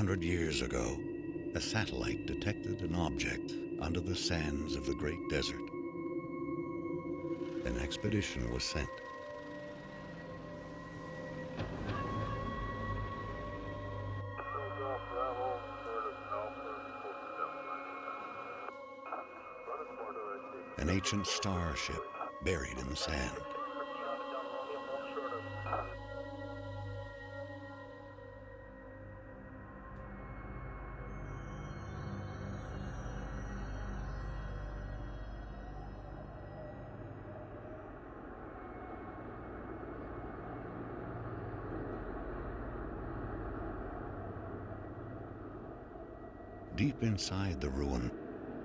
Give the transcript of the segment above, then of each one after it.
800 years ago, a satellite detected an object under the sands of the Great Desert. An expedition was sent. An ancient starship buried in the sand. Deep inside the ruin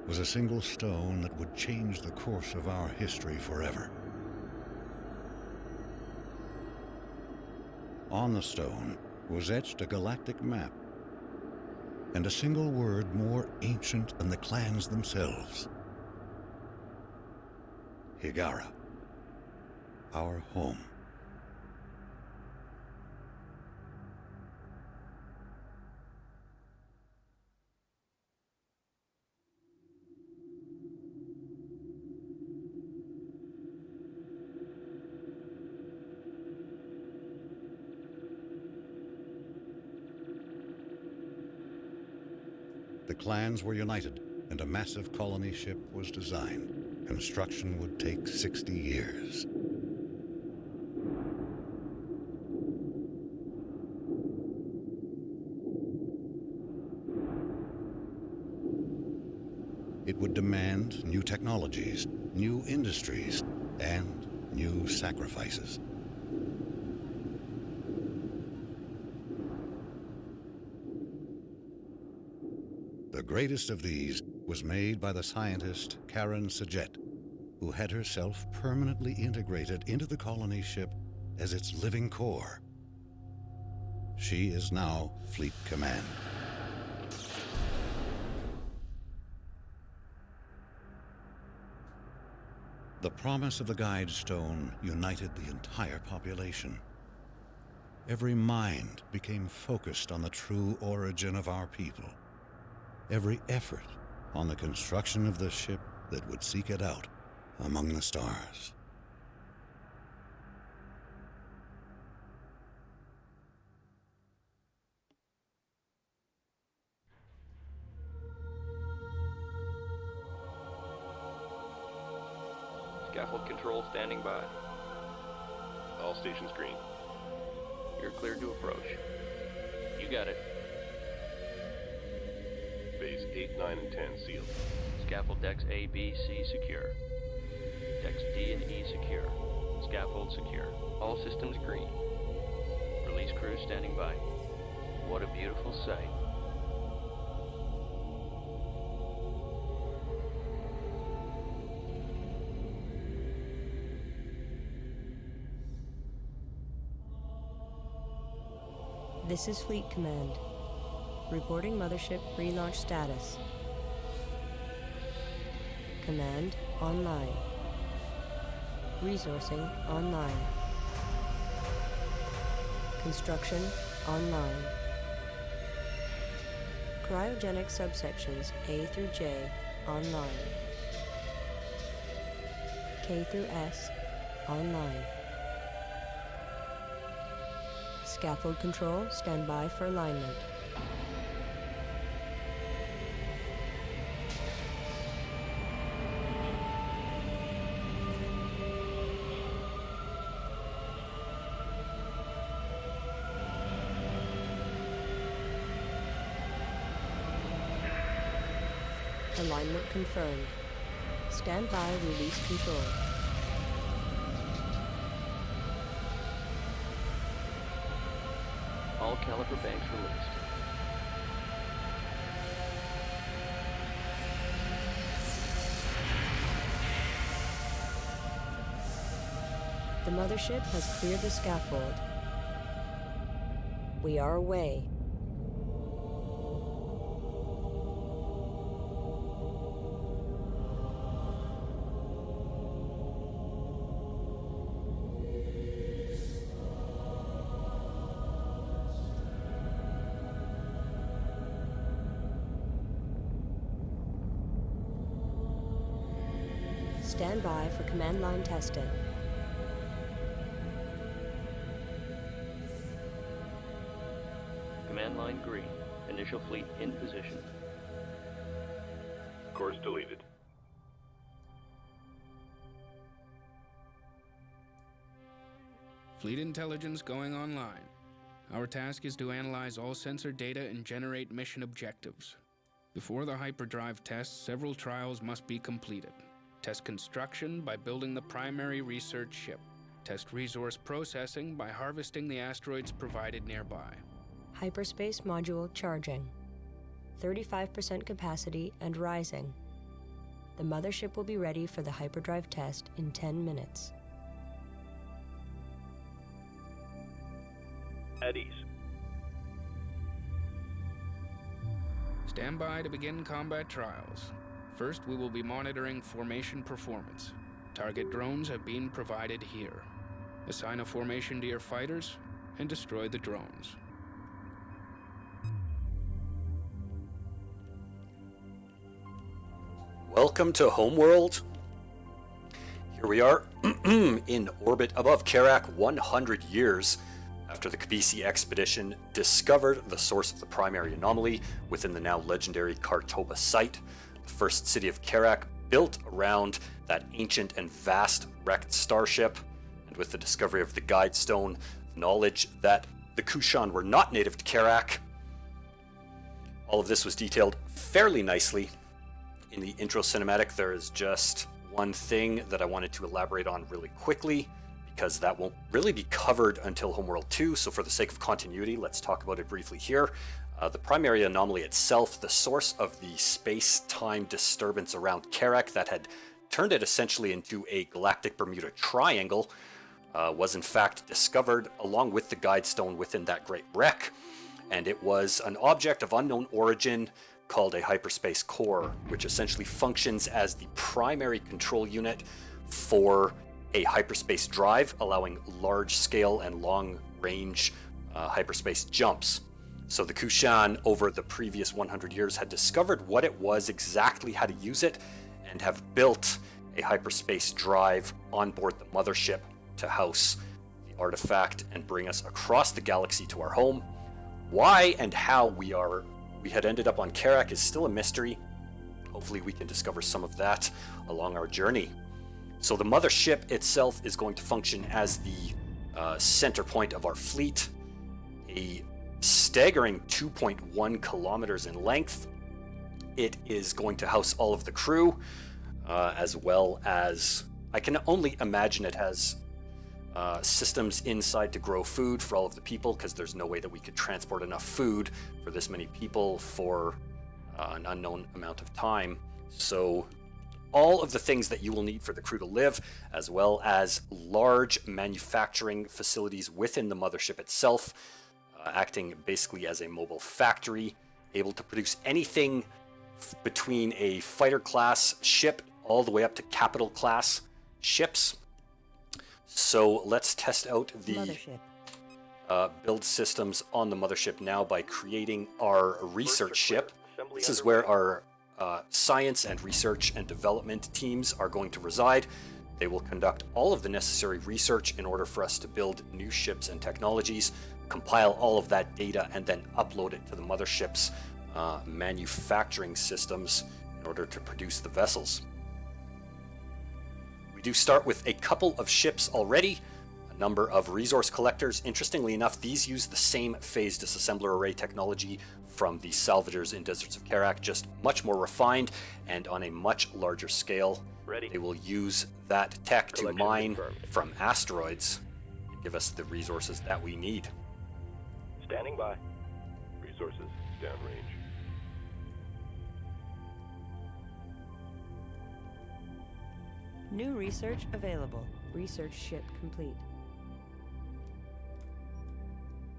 was a single stone that would change the course of our history forever. On the stone was etched a galactic map and a single word more ancient than the clans themselves. Higara, our home. The clans were united, and a massive colony ship was designed. Construction would take 60 years. It would demand new technologies, new industries, and new sacrifices. The greatest of these was made by the scientist Karen Sajet, who had herself permanently integrated into the colony ship as its living core. She is now Fleet Command. The promise of the Guide Stone united the entire population. Every mind became focused on the true origin of our people. Every effort on the construction of the ship that would seek it out among the stars. Scaffold control standing by. All stations green. You're cleared to approach. You got it. Bays 8, 9, and 10 sealed. Scaffold decks A, B, C secure. Decks D and E secure. Scaffold secure. All systems green. Release crew standing by. What a beautiful sight. This is Fleet Command. Reporting Mothership relaunch status. Command online. Resourcing online. Construction online. Cryogenic subsections A through J online. K through S online. Scaffold control, stand by for alignment. Alignment confirmed. Stand by, release control. All caliper banks released. The Mothership has cleared the scaffold. We are away. Stand by for command line testing. Command line green. Initial fleet in position. Course deleted. Fleet intelligence going online. Our task is to analyze all sensor data and generate mission objectives. Before the hyperdrive test, several trials must be completed. Test construction by building the primary research ship. Test resource processing by harvesting the asteroids provided nearby. Hyperspace module charging. 35% capacity and rising. The mothership will be ready for the hyperdrive test in 10 minutes. At ease. Stand by to begin combat trials. First, we will be monitoring formation performance. Target drones have been provided here. Assign a formation to your fighters and destroy the drones. Welcome to Homeworld. Here we are in orbit above Kharak 100 years after the Kabisi expedition discovered the source of the primary anomaly within the now legendary Kartoba site. The first city of Kharak built around that ancient and vast wrecked starship, and with the discovery of the Guide Stone, the knowledge that the Kushan were not native to Kharak. All of this was detailed fairly nicely in the intro cinematic. There is just one thing that I wanted to elaborate on really quickly, because that won't really be covered until Homeworld 2, so for the sake of continuity, let's talk about it briefly here. The primary anomaly itself, the source of the space-time disturbance around Kharak that had turned it essentially into a galactic Bermuda Triangle, was in fact discovered along with the Guide Stone within that great wreck, and it was an object of unknown origin called a hyperspace core, which essentially functions as the primary control unit for a hyperspace drive, allowing large-scale and long-range hyperspace jumps. So the Kushan, over the previous 100 years, had discovered what it was, exactly how to use it, and have built a hyperspace drive on board the mothership to house the artifact and bring us across the galaxy to our home. Why and how we had ended up on Kharak is still a mystery. Hopefully we can discover some of that along our journey. So the mothership itself is going to function as the center point of our fleet, a staggering 2.1 kilometers in length. It is going to house all of the crew, as well as, I can only imagine it has systems inside to grow food for all of the people, because there's no way that we could transport enough food for this many people for an unknown amount of time. So all of the things that you will need for the crew to live, as well as large manufacturing facilities within the mothership itself, acting basically as a mobile factory, able to produce anything between a fighter class ship all the way up to capital class ships. So let's test out the build systems on the mothership now by creating our research ship. This is where our science and research and development teams are going to reside. They will conduct all of the necessary research in order for us to build new ships and technologies, compile all of that data, and then upload it to the mothership's manufacturing systems in order to produce the vessels. We do start with a couple of ships already, a number of resource collectors. Interestingly enough, these use the same phase disassembler array technology from the salvagers in Deserts of Kharak, just much more refined and on a much larger scale. They will use that tech to mine from asteroids and give us the resources that we need. Standing by. Resources downrange. New research available. Research ship complete.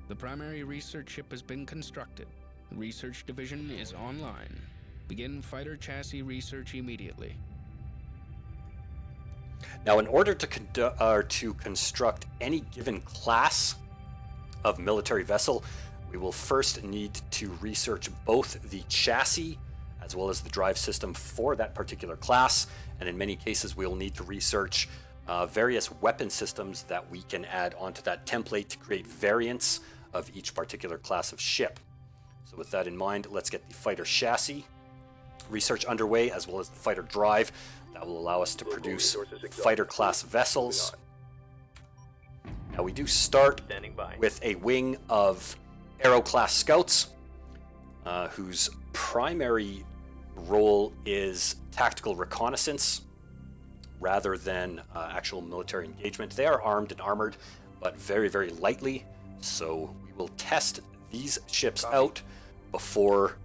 The primary research ship has been constructed. The research division is online. Begin fighter chassis research immediately. Now, in order to construct any given class of military vessel, we will first need to research both the chassis as well as the drive system for that particular class. And in many cases, we'll need to research various weapon systems that we can add onto that template to create variants of each particular class of ship. So with that in mind, let's get the fighter chassis research underway, as well as the fighter drive. That will allow us to produce fighter class vessels. Now we do start with a wing of Aero class scouts, whose primary role is tactical reconnaissance rather than actual military engagement. They are armed and armored, but very, very lightly. So we will test these ships out before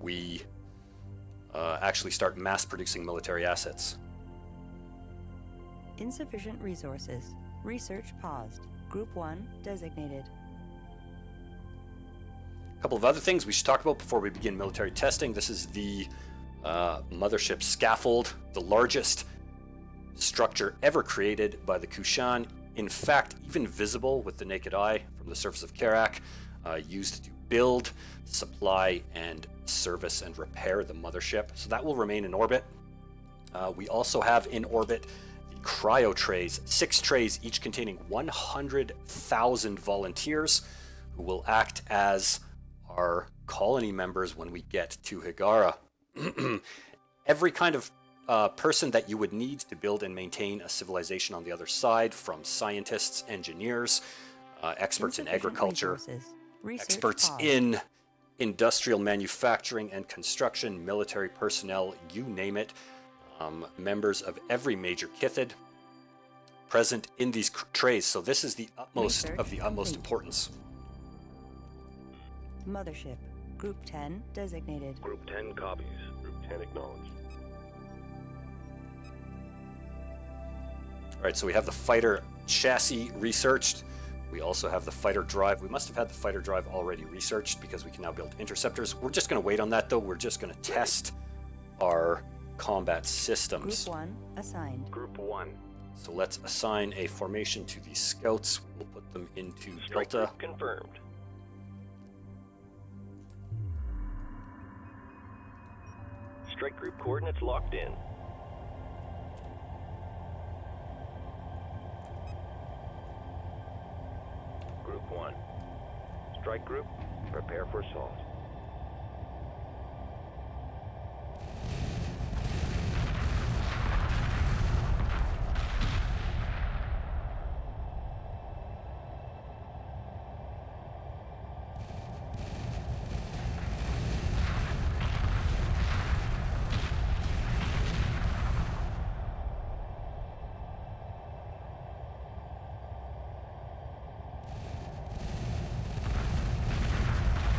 we actually start mass producing military assets. Insufficient resources. Research paused. Group 1 designated. A couple of other things we should talk about before we begin military testing. This is the Mothership scaffold, the largest structure ever created by the Kushan. In fact, even visible with the naked eye from the surface of Kharak, used to build, supply, and service and repair the Mothership. So that will remain in orbit. We also have in orbit the cryo trays, 6 trays, each containing 100,000 volunteers who will act as our colony members when we get to Higara. Every kind of person that you would need to build and maintain a civilization on the other side, from scientists, engineers, experts in agriculture, experts in industrial manufacturing and construction, military personnel, you name it, members of every major kithid present in these trays. So this is the utmost of the utmost importance. Mothership. Group 10 designated. Group 10 copies. Group 10 acknowledged. All right, so we have the fighter chassis researched. We also have the fighter drive. We must have had the fighter drive already researched because we can now build interceptors. We're just going to wait on that, though. We're just going to test our combat systems. Group 1 assigned. Group 1. So let's assign a formation to these scouts. We'll put them into Strike Delta. group confirmed. Strike group coordinates locked in. Group 1. Strike group, prepare for assault.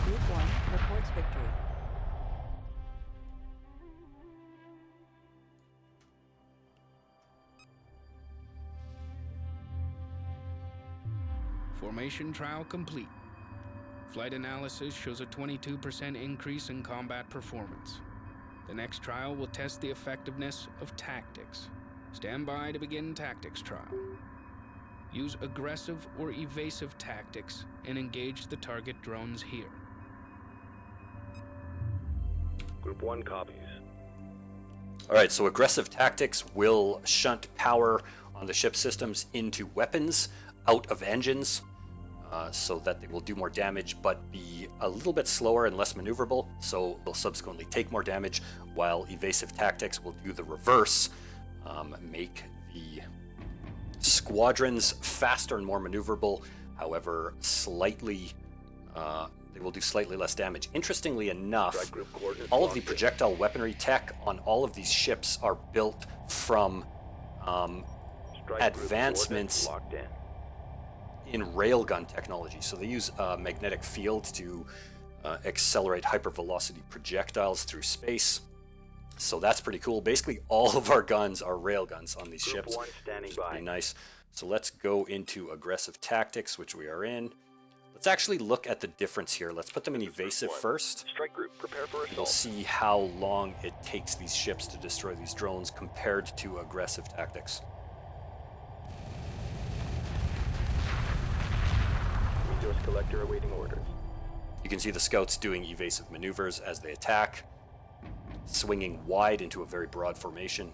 Group 1 reports victory. Formation trial complete. Flight analysis shows a 22% increase in combat performance. The next trial will test the effectiveness of tactics. Stand by to begin tactics trial. Use aggressive or evasive tactics and engage the target drones here. Group 1 copies. All right, so aggressive tactics will shunt power on the ship systems into weapons, out of engines, so that they will do more damage, but be a little bit slower and less maneuverable, so they'll subsequently take more damage, while evasive tactics will do the reverse, make the squadrons faster and more maneuverable, however, slightly, they will do slightly less damage. Interestingly enough, all of the projectile weaponry tech on all of these ships are built from advancements in railgun technology. So they use magnetic field to accelerate hypervelocity projectiles through space. So that's pretty cool. Basically, all of our guns are railguns on these ships. Group 1 standing by. Pretty nice. So let's go into aggressive tactics, which we are in. Let's actually look at the difference here. Let's put them in evasive first. Strike group, prepare for We'll assault. see how long it takes these ships to destroy these drones compared to aggressive tactics. Resource collector awaiting orders. You can see the scouts doing evasive maneuvers as they attack. swinging wide into a very broad formation.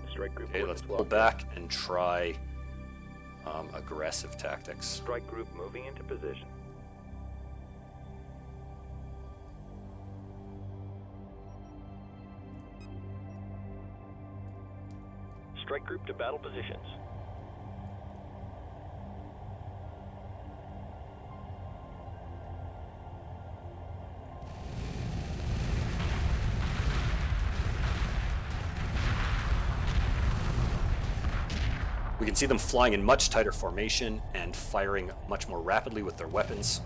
Strike group. Okay, let's pull back and try aggressive tactics. Strike group moving into position. Strike group to battle positions. We can see them flying in much tighter formation and firing much more rapidly with their weapons.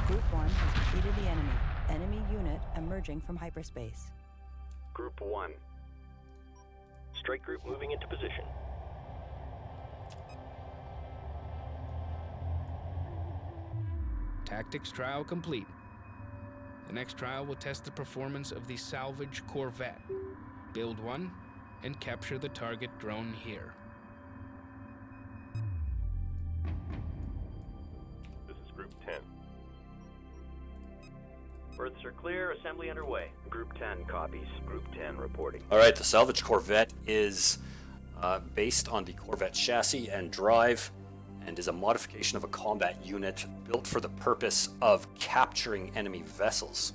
Group 1 has defeated the enemy. Enemy unit emerging from hyperspace. Group 1. Strike group moving into position. Tactics trial complete. The next trial will test the performance of the Salvage corvette. Build one and capture the target drone here. This is Group 10. Berths are clear. Assembly underway. Group 10 copies. Group 10 reporting. All right, the Salvage corvette is based on the Corvette chassis and drive, and is a modification of a combat unit built for the purpose of capturing enemy vessels.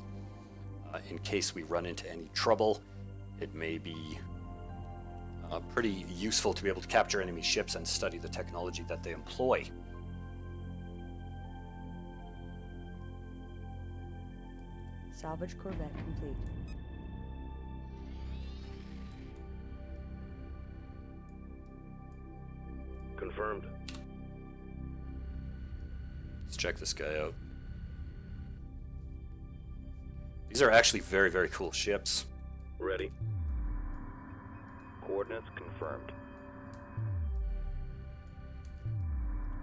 In case we run into any trouble, it may be pretty useful to be able to capture enemy ships and study the technology that they employ. Salvage corvette complete. Confirmed. Let's check this guy out. These are actually very, very cool ships. Ready. Coordinates confirmed.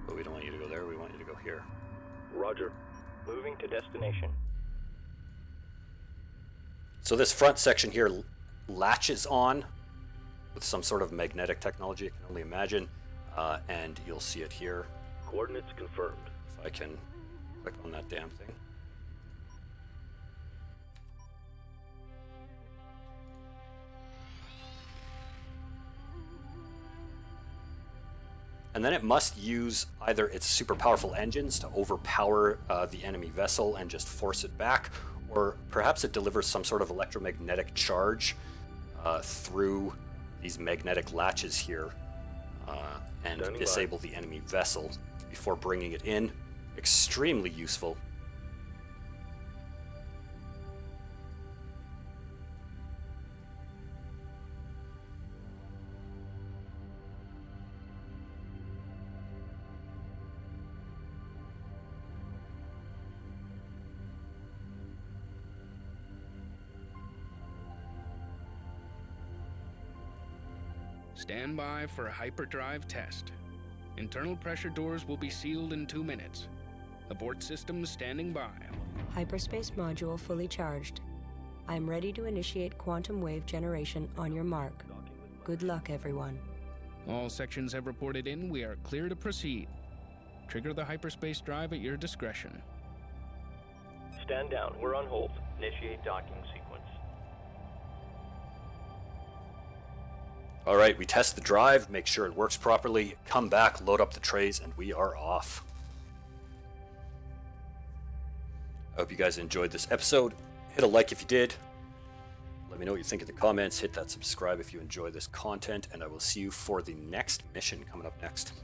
But we don't want you to go there, we want you to go here. Roger. Moving to destination. So this front section here latches on with some sort of magnetic technology, I can only imagine, and you'll see it here. Coordinates confirmed. If I can click on that damn thing. And then it must use either its super powerful engines to overpower the enemy vessel and just force it back, or perhaps it delivers some sort of electromagnetic charge through these magnetic latches here and Standing disable the enemy vessel before bringing it in. Extremely useful. Stand by for a hyperdrive test. Internal pressure doors will be sealed in 2 minutes. Abort systems standing by. Hyperspace module fully charged. I am ready to initiate quantum wave generation on your mark. Good luck, everyone. All sections have reported in. We are clear to proceed. Trigger the hyperspace drive at your discretion. Stand down. We're on hold. Initiate docking sequence. All right, we test the drive, make sure it works properly, come back, load up the trays, and we are off. I hope you guys enjoyed this episode. Hit a like if you did. Let me know what you think in the comments. Hit that subscribe if you enjoy this content, and I will see you for the next mission coming up next.